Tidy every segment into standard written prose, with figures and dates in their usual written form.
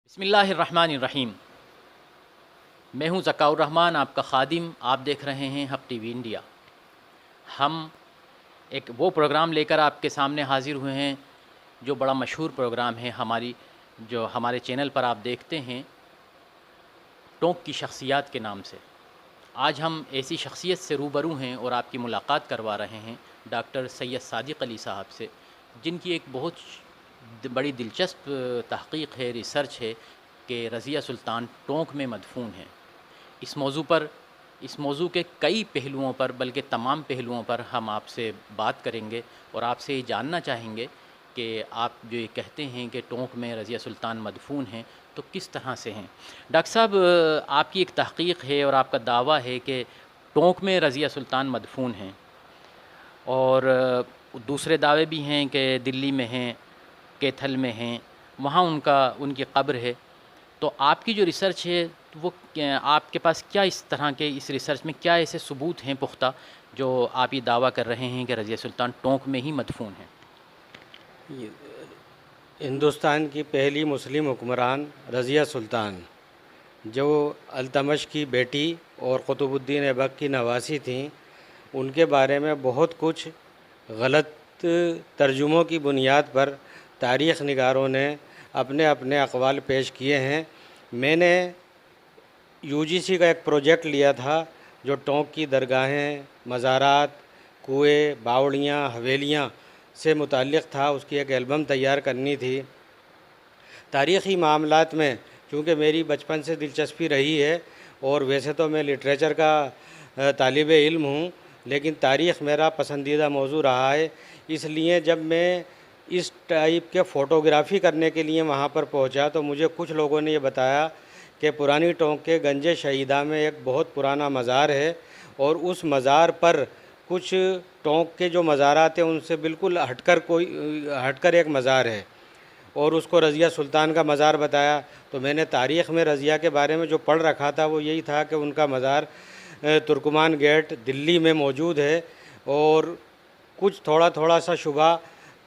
बिस्मिल्लाहिर्रहमानिर्रहीम। मैं हूं ज़काउर रहमान, आपका ख़ादिम। आप देख रहे हैं हब टीवी इंडिया। हम एक वो प्रोग्राम लेकर आपके सामने हाज़िर हुए हैं जो बड़ा मशहूर प्रोग्राम है जो हमारे चैनल पर आप देखते हैं, टोंक की शख्सियात के नाम से। आज हम ऐसी शख्सियत से रूबरू हैं और आपकी मुलाकात करवा रहे हैं डॉक्टर सैयद सादिक़ अली साहब से, जिनकी एक बहुत बड़ी दिलचस्प तहक़ीक़ है, रिसर्च है कि रज़िया सुल्तान टोंक में मदफ़ून हैं। इस मौज़ू के कई पहलुओं पर, बल्कि तमाम पहलुओं पर हम आपसे बात करेंगे और आपसे ये जानना चाहेंगे कि आप जो ये कहते हैं कि टोंक में रज़िया सुल्तान मदफ़ून हैं, तो किस तरह से हैं। डॉक्टर साहब, आपकी एक तहक़ीक़ है और आपका दावा है कि टोंक में रज़िया सुल्तान मदफ़ून हैं, और दूसरे दावे भी हैं कि दिल्ली में हैं, कैथल में हैं, वहाँ उनकी कब्र है। तो आपकी जो रिसर्च है वो आपके पास क्या इस तरह के इस रिसर्च में क्या ऐसे सबूत हैं पुख्ता जो आप ये दावा कर रहे हैं कि रज़िया सुल्तान टोंक में ही मदफ़ून हैं? ये हिंदुस्तान की पहली मुस्लिम हुक्मरान रज़िया सुल्तान, जो अल्तमश की बेटी और क़ुतुबुद्दीन ऐबक की नवासी थीं, उनके बारे में बहुत कुछ गलत तर्जुमों की बुनियाद पर तारीख़ निगारों ने अपने अपने अक़वाल पेश किए हैं। मैंने यूजीसी का एक प्रोजेक्ट लिया था जो टोंक की दरगाहें, मज़ारात, कुएँ, बावड़ियाँ, हवेलियाँ से मुताल्लिक़ था। उसकी एक एल्बम तैयार करनी थी। तारीख़ी मामलात में चूँकि मेरी बचपन से दिलचस्पी रही है, और वैसे तो मैं लिटरेचर का तालिब इल्म हूँ, लेकिन तारीख़ मेरा पसंदीदा मौजू रहा है। इसलिए जब मैं इस टाइप के फ़ोटोग्राफ़ी करने के लिए वहाँ पर पहुँचा, तो मुझे कुछ लोगों ने ये बताया कि पुरानी टोंक के गंजे शहीदा में एक बहुत पुराना मज़ार है, और उस मज़ार पर कुछ टोंक के जो मज़ारात हैं उनसे बिल्कुल हटकर एक मज़ार है, और उसको रज़िया सुल्तान का मज़ार बताया। तो मैंने तारीख़ में रज़िया के बारे में जो पढ़ रखा था वो यही था कि उनका मज़ार तुर्कमान गेट दिल्ली में मौजूद है, और कुछ थोड़ा थोड़ा सा शुबा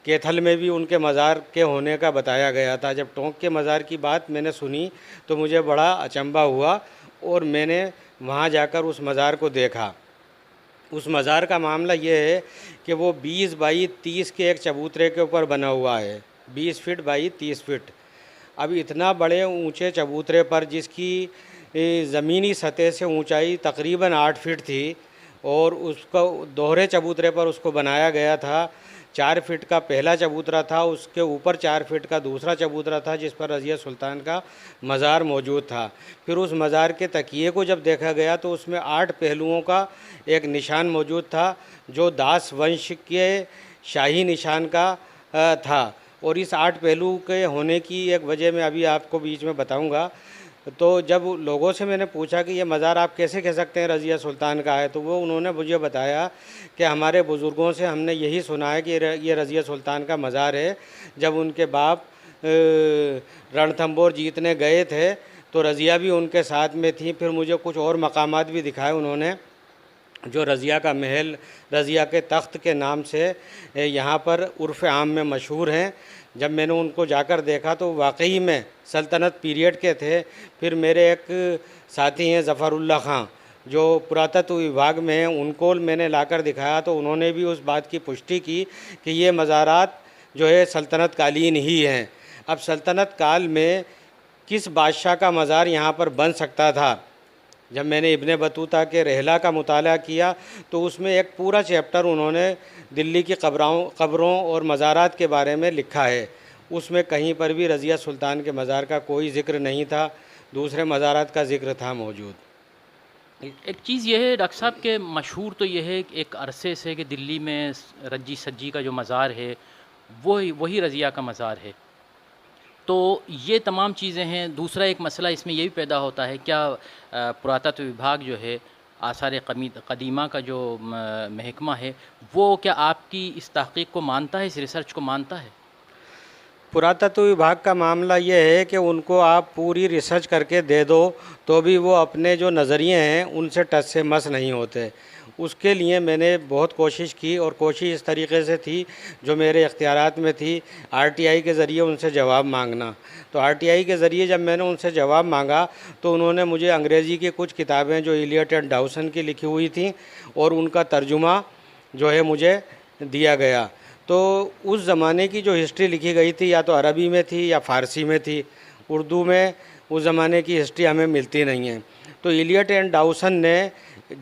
कैथल में भी उनके मज़ार के होने का बताया गया था। जब टोंक के मज़ार की बात मैंने सुनी तो मुझे बड़ा अचंभा हुआ, और मैंने वहाँ जाकर उस मज़ार को देखा। उस मज़ार का मामला ये है कि वो 20 बाई 30 के एक चबूतरे के ऊपर बना हुआ है, 20 फीट बाई 30 फीट। अब इतना बड़े ऊंचे चबूतरे पर, जिसकी ज़मीनी सतह से ऊंचाई तकरीबन 8 फीट थी, और उसको दोहरे चबूतरे पर उसको बनाया गया था। 4 फीट का पहला चबूतरा था, उसके ऊपर 4 फीट का दूसरा चबूतरा था, जिस पर रज़िया सुल्तान का मज़ार मौजूद था। फिर उस मज़ार के तकिए को जब देखा गया तो उसमें 8 पहलुओं का एक निशान मौजूद था, जो दास वंश के शाही निशान का था। और इस 8 पहलू के होने की एक वजह मैं अभी आपको बीच में बताऊंगा। तो जब लोगों से मैंने पूछा कि ये मज़ार आप कैसे कह सकते हैं रज़िया सुल्तान का है, तो उन्होंने मुझे बताया कि हमारे बुज़ुर्गों से हमने यही सुना है कि ये रज़िया सुल्तान का मज़ार है। जब उनके बाप रणथंबोर जीतने गए थे तो रज़िया भी उनके साथ में थी। फिर मुझे कुछ और मकामात भी दिखाए उन्होंने, जो रज़िया का महल, रज़िया के तख्त के नाम से यहाँ पर उर्फ़ आम में मशहूर हैं। जब मैंने उनको जाकर देखा तो वाकई में सल्तनत पीरियड के थे। फिर मेरे एक साथी हैं ज़फ़रुल्लाह ख़ां, जो पुरातत्व विभाग में हैं, उनको मैंने लाकर दिखाया तो उन्होंने भी उस बात की पुष्टि की कि ये मज़ारात जो है सल्तनत कालीन ही हैं। अब सल्तनत काल में किस बादशाह का मज़ार यहाँ पर बन सकता था? जब मैंने इब्ने बतूता के रहला का मुताला किया तो उसमें एक पूरा चैप्टर उन्होंने दिल्ली की कब्रों और मज़ारात के बारे में लिखा है। उसमें कहीं पर भी रज़िया सुल्तान के मज़ार का कोई ज़िक्र नहीं था, दूसरे मज़ारात का ज़िक्र था मौजूद। एक चीज़ ये है डॉक्टर साहब के मशहूर तो ये है कि एक अरसे से कि दिल्ली में रज्जी सज्जी का जो मज़ार है वही रज़िया का मज़ार है। तो ये तमाम चीज़ें हैं। दूसरा एक मसला इसमें ये भी पैदा होता है, क्या पुरातत्व विभाग जो है, आसार कदीमा का जो महकमा है, वो क्या आपकी इस तहक़ीक़ को मानता है, इस रिसर्च को मानता है? पुरातत्व विभाग का मामला ये है कि उनको आप पूरी रिसर्च करके दे दो तो भी वो अपने जो नज़रिए हैं उनसे टच से मस नहीं होते। उसके लिए मैंने बहुत कोशिश की और कोशिश इस तरीके से थी जो मेरे इख्तियारात में थी, आरटीआई के ज़रिए उनसे जवाब मांगना। तो आरटीआई के ज़रिए जब मैंने उनसे जवाब मांगा तो उन्होंने मुझे अंग्रेज़ी की कुछ किताबें जो इलियट एंड डाउसन की लिखी हुई थी और उनका तर्जुमा जो है मुझे दिया गया। तो उस ज़माने की जो हिस्ट्री लिखी गई थी या तो अरबी में थी या फ़ारसी में थी, उर्दू में उस ज़माने की हिस्ट्री हमें मिलती नहीं है। तो इलियट एंड डाउसन ने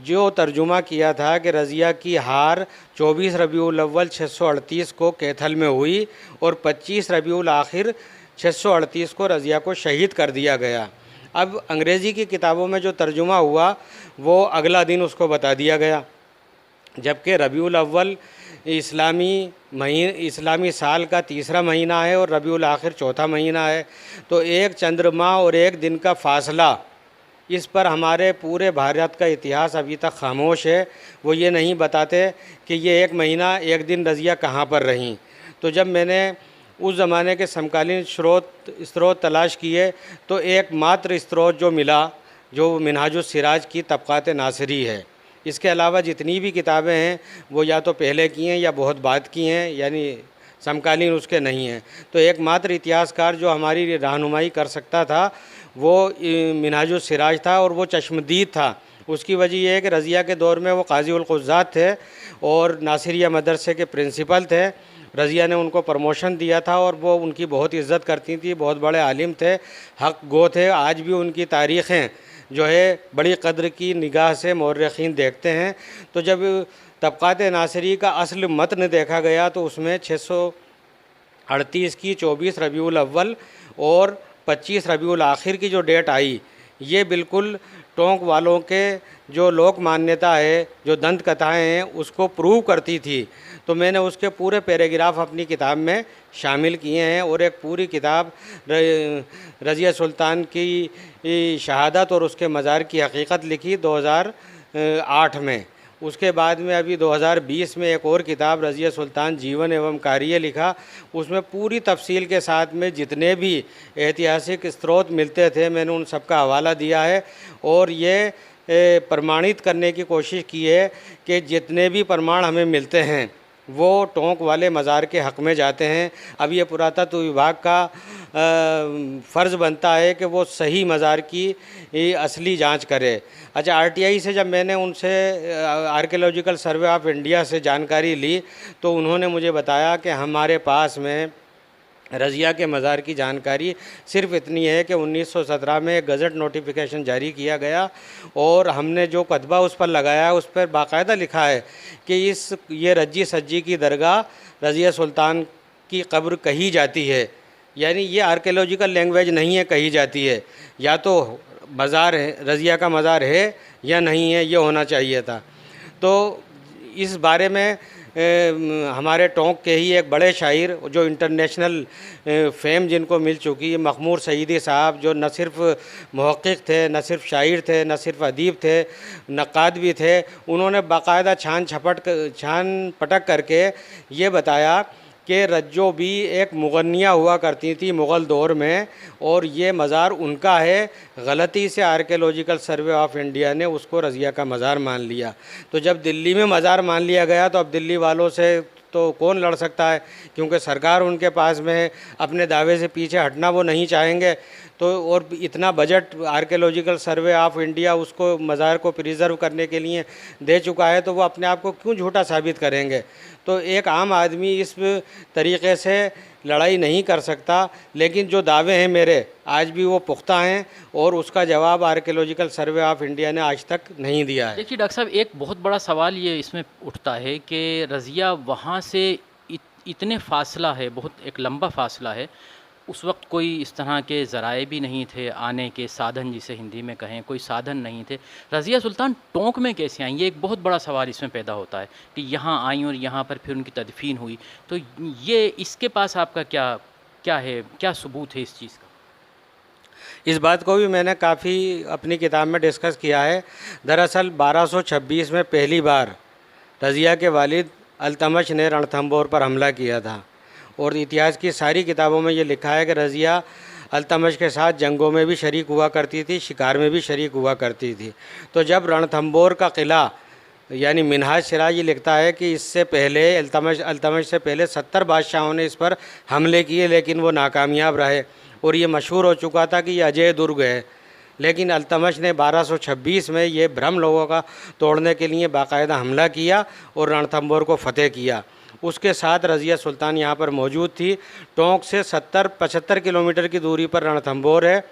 जो तर्जुमा किया था कि रज़िया की हार 24 रबीउल अव्वल 638 को कैथल में हुई और 25 रबीउल आखिर 638 को रज़िया को शहीद कर दिया गया। अब अंग्रेज़ी की किताबों में जो तर्जुमा हुआ वो अगला दिन उसको बता दिया गया, जबकि रबीउल अव्वल इस्लामी साल का तीसरा महीना है और रबीउल आखिर चौथा महीना है। तो एक चंद्रमा और एक दिन का फासला, इस पर हमारे पूरे भारत का इतिहास अभी तक खामोश है। वो ये नहीं बताते कि ये एक महीना एक दिन रज़िया कहाँ पर रहीं। तो जब मैंने उस ज़माने के समकालीन स्रोत तलाश किए तो एकमात्र स्रोत जो मिला जो मिनहाजुस सिराज की तबक़ात नासिरी है। इसके अलावा जितनी भी किताबें हैं वो या तो पहले की हैं या बहुत बाद की हैं, यानी समकालीन उसके नहीं हैं। तो एकमात्र इतिहासकार जो हमारी रहनुमाई कर सकता था वो मिनहाजुस सिराज था और वो चश्मदीद था। उसकी वजह यह है कि रज़िया के दौर में वो काज़ी उल क़ुज़्ज़ात थे और नासिरिया मदरसे के प्रिंसिपल थे। रज़िया ने उनको प्रमोशन दिया था और वो उनकी बहुत इज़्ज़त करती थी, बहुत बड़े आलिम थे, हक़ गो थे। आज भी उनकी तारीख़ें जो है बड़ी कद्र की निगाह से मौर्रख़ीन देखते हैं। तो जब तबक़ात नासिरी का असल मतन देखा गया तो उसमें 638 की 24 रबीउल अव्वल और 25 रबीउल आखिर की जो डेट आई, ये बिल्कुल टोंक वालों के जो लोक मान्यता है, जो दंत कथाएँ हैं, उसको प्रूव करती थी। तो मैंने उसके पूरे पैराग्राफ अपनी किताब में शामिल किए हैं और एक पूरी किताब रज़िया सुल्तान की शहादत और उसके मज़ार की हकीकत लिखी 2008 में। उसके बाद में अभी 2020 में एक और किताब रज़िया सुल्तान जीवन एवं कार्य लिखा। उसमें पूरी तफसील के साथ में जितने भी ऐतिहासिक स्रोत मिलते थे मैंने उन सब का हवाला दिया है और ये प्रमाणित करने की कोशिश की है कि जितने भी प्रमाण हमें मिलते हैं वो टोंक वाले मज़ार के हक़ में जाते हैं। अब ये पुरातत्व विभाग का फ़र्ज़ बनता है कि वो सही मज़ार की असली जांच करे। अच्छा, आरटीआई से जब मैंने उनसे आर्कियोलॉजिकल सर्वे ऑफ इंडिया से जानकारी ली तो उन्होंने मुझे बताया कि हमारे पास में रज़िया के मज़ार की जानकारी सिर्फ़ इतनी है कि 1917 में एक गज़ट नोटिफिकेशन जारी किया गया और हमने जो कतबा उस पर लगाया उस पर बाकायदा लिखा है कि ये रज्जी सज्जी की दरगाह रज़िया सुल्तान की कब्र कही जाती है। यानी ये आर्कियोलॉजिकल लैंग्वेज नहीं है, कही जाती है। या तो मज़ार है, रज़िया का मज़ार है या नहीं है, ये होना चाहिए था। तो इस बारे में हमारे टोंक के ही एक बड़े शायर जो इंटरनेशनल फेम जिनको मिल चुकी है, मखमूर सईदी साहब, जो न सिर्फ़ मुहक़्क़िक़ थे, न सिर्फ़ शायर थे, न सिर्फ़ अदीब थे, नक़ाद भी थे। उन्होंने बाकायदा छान पटक करके ये बताया कि रज्जो भी एक मुग़न्निया हुआ करती थी मुग़ल दौर में और ये मज़ार उनका है। गलती से आर्कियोलॉजिकल सर्वे ऑफ इंडिया ने उसको रज़िया का मज़ार मान लिया। तो जब दिल्ली में मज़ार मान लिया गया तो अब दिल्ली वालों से तो कौन लड़ सकता है, क्योंकि सरकार उनके पास में है। अपने दावे से पीछे हटना वो नहीं चाहेंगे। तो और इतना budget archaeological survey of India उसको मज़ार को प्रिजर्व करने के लिए दे चुका है, तो वो अपने आप को क्यों झूठा साबित करेंगे। तो एक आम आदमी इस तरीक़े से लड़ाई नहीं कर सकता, लेकिन जो दावे हैं मेरे आज भी वो पुख्ता हैं और उसका जवाब आर्कियोलॉजिकल सर्वे ऑफ इंडिया ने आज तक नहीं दिया है। देखिए डॉक्टर साहब, एक बहुत बड़ा सवाल ये इसमें उठता है कि रज़िया वहाँ से इतने फासला है, बहुत एक लंबा फासला है। उस वक्त कोई इस तरह के ज़राए भी नहीं थे, आने के साधन जिसे हिंदी में कहें, कोई साधन नहीं थे। रज़िया सुल्तान टोंक में कैसे आईं, ये एक बहुत बड़ा सवाल इसमें पैदा होता है कि यहाँ आईं और यहाँ पर फिर उनकी तदफीन हुई। तो ये इसके पास आपका क्या है, क्या सबूत है इस चीज़ का? इस बात को भी मैंने काफ़ी अपनी किताब में डिस्कस किया है। दरअसल 1226 में पहली बार रज़िया के वालिद अल्तमश ने रणथंबोर पर हमला किया था और इतिहास की सारी किताबों में ये लिखा है कि रज़िया अल्तमश के साथ जंगों में भी शरीक हुआ करती थी, शिकार में भी शरीक हुआ करती थी। तो जब रणथंबोर का किला यानी मिनहाज सिराज ये लिखता है कि इससे पहले अल्तमश से पहले 70 बादशाहों ने इस पर हमले किए, लेकिन वो नाकामयाब रहे और ये मशहूर हो चुका था कि ये अजय दुर्ग है। लेकिन अल्तमश ने 1226 में ये भ्रम लोगों का तोड़ने के लिए बाकायदा हमला किया और रणथंभौर को फतेह किया। उसके साथ रज़िया सुल्तान यहाँ पर मौजूद थी। टोंक से 70-75 किलोमीटर की दूरी पर रणथंभौर है।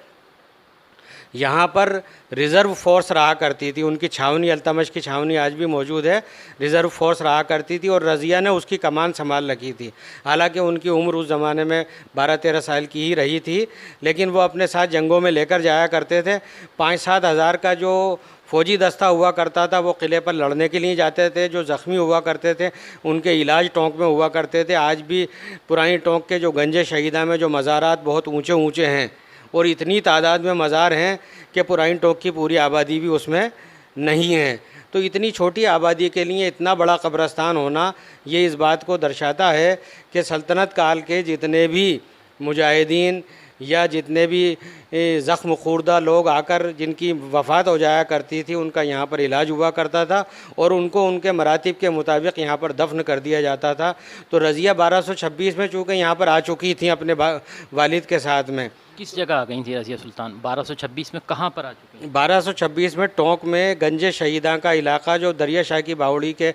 यहाँ पर रिज़र्व फोर्स रहा करती थी, उनकी छावनी, अल्तमश की छावनी आज भी मौजूद है। रिज़र्व फोर्स रहा करती थी और रज़िया ने उसकी कमान संभाल रखी थी। हालांकि उनकी उम्र उस ज़माने में 12-13 साल की ही रही थी, लेकिन वो अपने साथ जंगों में लेकर जाया करते थे। 5-7 हज़ार का जो फ़ौजी दस्ता हुआ करता था वो किले पर लड़ने के लिए जाते थे। जो ज़ख्मी हुआ करते थे उनके इलाज टोंक में हुआ करते थे। आज भी पुरानी टोंक के जो गंजे शहीदा में जो मज़ारात बहुत ऊँचे ऊँचे हैं और इतनी तादाद में मज़ार हैं कि पुरानी टोंक की पूरी आबादी भी उसमें नहीं है। तो इतनी छोटी आबादी के लिए इतना बड़ा कब्रस्तान होना ये इस बात को दर्शाता है कि सल्तनत काल के जितने भी मुजाहिदीन या जितने भी ज़ख्म खुर्दा लोग आकर जिनकी वफ़ात हो जाया करती थी उनका यहाँ पर इलाज हुआ करता था और उनको उनके मरातिब के मुताबिक यहाँ पर दफन कर दिया जाता था। तो रज़िया 1226 में चूँकि यहाँ पर आ चुकी थी अपने वालिद के साथ में। किस जगह आ गई थी रज़िया सुल्तान 1226 में, कहाँ पर आ चुकी हैं? 1226 में टोंक में गंजे शहीदा का इलाका जो दरिया शाह की बावड़ी के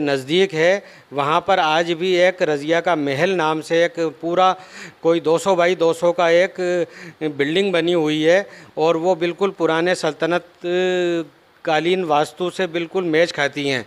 नज़दीक है, वहाँ पर आज भी एक रज़िया का महल नाम से एक पूरा कोई 200 बाई 200 का एक बिल्डिंग बनी हुई है और वो बिल्कुल पुराने सल्तनत कालीन वास्तु से बिल्कुल मेच खाती हैं।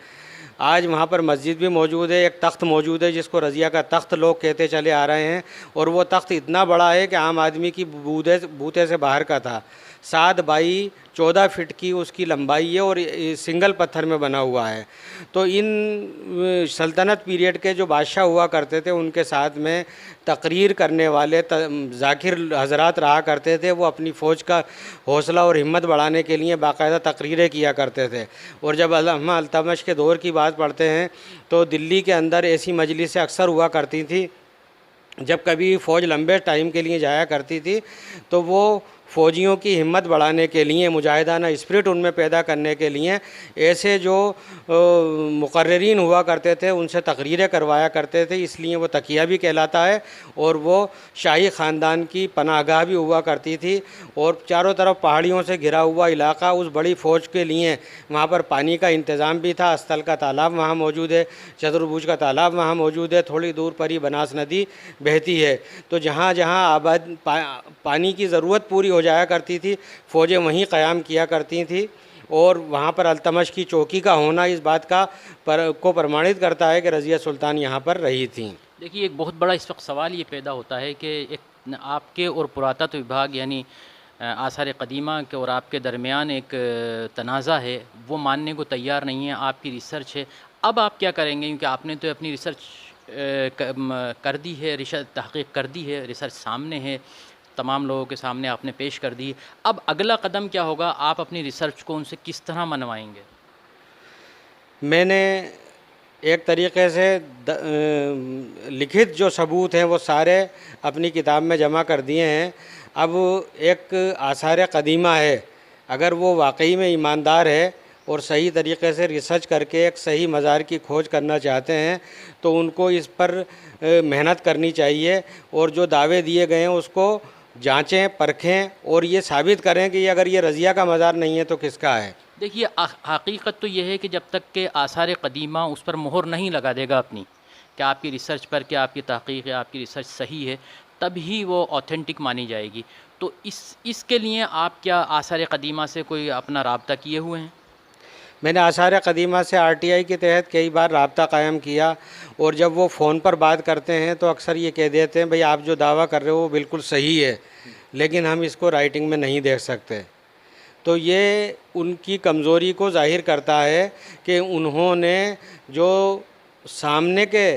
आज वहाँ पर मस्जिद भी मौजूद है, एक तख्त मौजूद है जिसको रज़िया का तख्त लोग कहते चले आ रहे हैं और वो तख्त इतना बड़ा है कि आम आदमी की बूते से बाहर का था। 7 बाई 14 फीट की उसकी लंबाई है और सिंगल पत्थर में बना हुआ है। तो इन सल्तनत पीरियड के जो बादशाह हुआ करते थे उनके साथ में तकरीर करने वाले ज़ाकिर हज़रात रहा करते थे। वो अपनी फ़ौज का हौसला और हिम्मत बढ़ाने के लिए बाकायदा तकरीरें किया करते थे। और जब हम अल्तमश के दौर की बात पढ़ते हैं तो दिल्ली के अंदर ऐसी मजलिसें अक्सर हुआ करती थी। जब कभी फ़ौज लंबे टाइम के लिए जाया करती थी तो वो फ़ौजियों की हिम्मत बढ़ाने के लिए, मुजाहिदाना स्पिरिट उनमें पैदा करने के लिए ऐसे जो मुकर्रिरीन हुआ करते थे उनसे तकरीरें करवाया करते थे। इसलिए वो तकिया भी कहलाता है और वो शाही ख़ानदान की पनाहगाह भी हुआ करती थी। और चारों तरफ पहाड़ियों से घिरा हुआ इलाका, उस बड़ी फ़ौज के लिए वहाँ पर पानी का इंतज़ाम भी था। अस्तल का तालाब वहाँ मौजूद है, चतुर्भुज का तालाब वहाँ मौजूद है, थोड़ी दूर पर ही बनास नदी बहती है। तो जहाँ जहाँ पानी की ज़रूरत पूरी हो जाया करती थी फ़ौजें वहीं क़याम किया करती थी और वहाँ पर अल्तमश की चौकी का होना इस बात का को प्रमाणित करता है कि रज़िया सुल्तान यहाँ पर रही थी। देखिए, एक बहुत बड़ा इस वक्त सवाल ये पैदा होता है कि एक आपके और पुरातत्व विभाग यानी आसार कदीमा के और आपके दरमियान एक तनाज़ा है, वो मानने को तैयार नहीं है। आपकी रिसर्च है, अब आप क्या करेंगे? क्योंकि आपने तो अपनी रिसर्च कर दी है, रिसर्च तहक़ीक़ कर दी है, रिसर्च सामने है, तमाम लोगों के सामने आपने पेश कर दी। अब अगला कदम क्या होगा? आप अपनी रिसर्च को उनसे किस तरह मनवाएंगे? मैंने एक तरीक़े से लिखित जो सबूत हैं वो सारे अपनी किताब में जमा कर दिए हैं। अब एक आसार कदीमा है, अगर वो वाकई में ईमानदार है और सही तरीक़े से रिसर्च करके एक सही मज़ार की खोज करना चाहते हैं तो उनको इस पर मेहनत करनी चाहिए और जो दावे दिए गए हैं उसको जांचें, परखें और ये साबित करें कि अगर ये रज़िया का मज़ार नहीं है तो किसका है। देखिए, हकीकत तो ये है कि जब तक के आसार कदीमा उस पर मोहर नहीं लगा देगा अपनी, कि आपकी रिसर्च पर, कि आपकी तहक़ीक़ है, आपकी रिसर्च सही है, तब ही वो ऑथेंटिक मानी जाएगी। तो इसके लिए आप क्या आसार कदीमा से कोई अपना राब्ता किए हुए हैं? मैंने आसार कदीमा से RTI के तहत कई बार राब्ता कायम किया और जब वो फ़ोन पर बात करते हैं तो अक्सर ये कह देते हैं भाई आप जो दावा कर रहे हो वो बिल्कुल सही है, लेकिन हम इसको राइटिंग में नहीं देख सकते। तो ये उनकी कमज़ोरी को ज़ाहिर करता है कि उन्होंने जो सामने के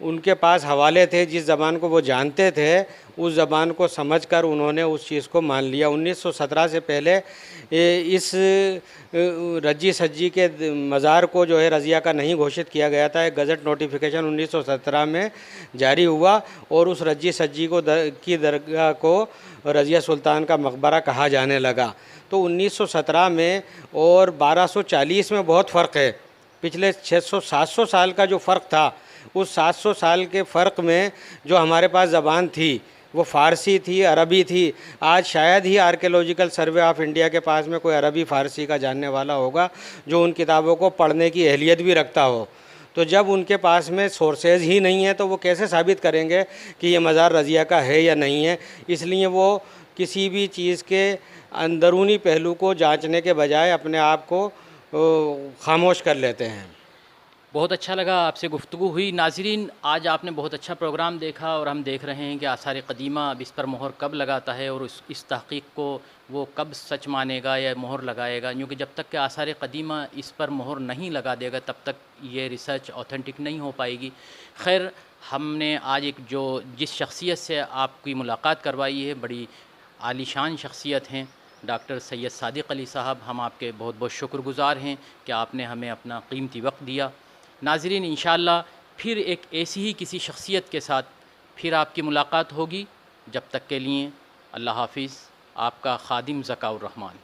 उनके पास हवाले थे, जिस ज़बान को वो जानते थे, उस ज़बान को समझकर उन्होंने उस चीज़ को मान लिया। 1917 से पहले इस रज्जी सज्जी के मज़ार को जो है रज़िया का नहीं घोषित किया गया था। एक गज़ट नोटिफिकेशन 1917 में जारी हुआ और उस रज्जी सज्जी को की दरगाह को रज़िया सुल्तान का मकबरा कहा जाने लगा। तो 1917 में और 1240 में बहुत फ़र्क है। पिछले 600-700 साल का जो फ़र्क था, उस 700 साल के फ़र्क में जो हमारे पास ज़बान थी वो फ़ारसी थी, अरबी थी। आज शायद ही आर्कियोलॉजिकल सर्वे ऑफ इंडिया के पास में कोई अरबी फ़ारसी का जानने वाला होगा जो उन किताबों को पढ़ने की अहलियत भी रखता हो। तो जब उनके पास में सोर्सेज ही नहीं है तो वो कैसे साबित करेंगे कि ये मज़ार रज़िया का है या नहीं है। इसलिए वो किसी भी चीज़ के अंदरूनी पहलू को जांचने के बजाय अपने आप को खामोश कर लेते हैं। बहुत अच्छा लगा आपसे गुफ्तगू हुई। नाज़रीन, आज आपने बहुत अच्छा प्रोग्राम देखा और हम देख रहे हैं कि आसार क़दीमा अब इस पर मोहर कब लगाता है और इस तहक़ीक़ को वो कब सच मानेगा या मोहर लगाएगा, क्योंकि जब तक कि आसार क़दीमा इस पर मोहर नहीं लगा देगा तब तक ये रिसर्च ऑथेंटिक नहीं हो पाएगी। खैर, हमने आज जिस शख्सियत से आपकी मुलाकात करवाई है, बड़ी आलीशान शख्सियत हैं, डॉक्टर सैयद सादिक़ अली साहब। हम आपके बहुत बहुत शुक्रगुज़ार हैं कि आपने हमें अपना कीमती वक्त दिया। नाज़रीन, इंशाअल्लाह फिर एक ऐसी ही किसी शख्सियत के साथ फिर आपकी मुलाकात होगी। जब तक के लिए अल्लाह हाफ़िज़। आपका खादिम ज़काउर रहमान।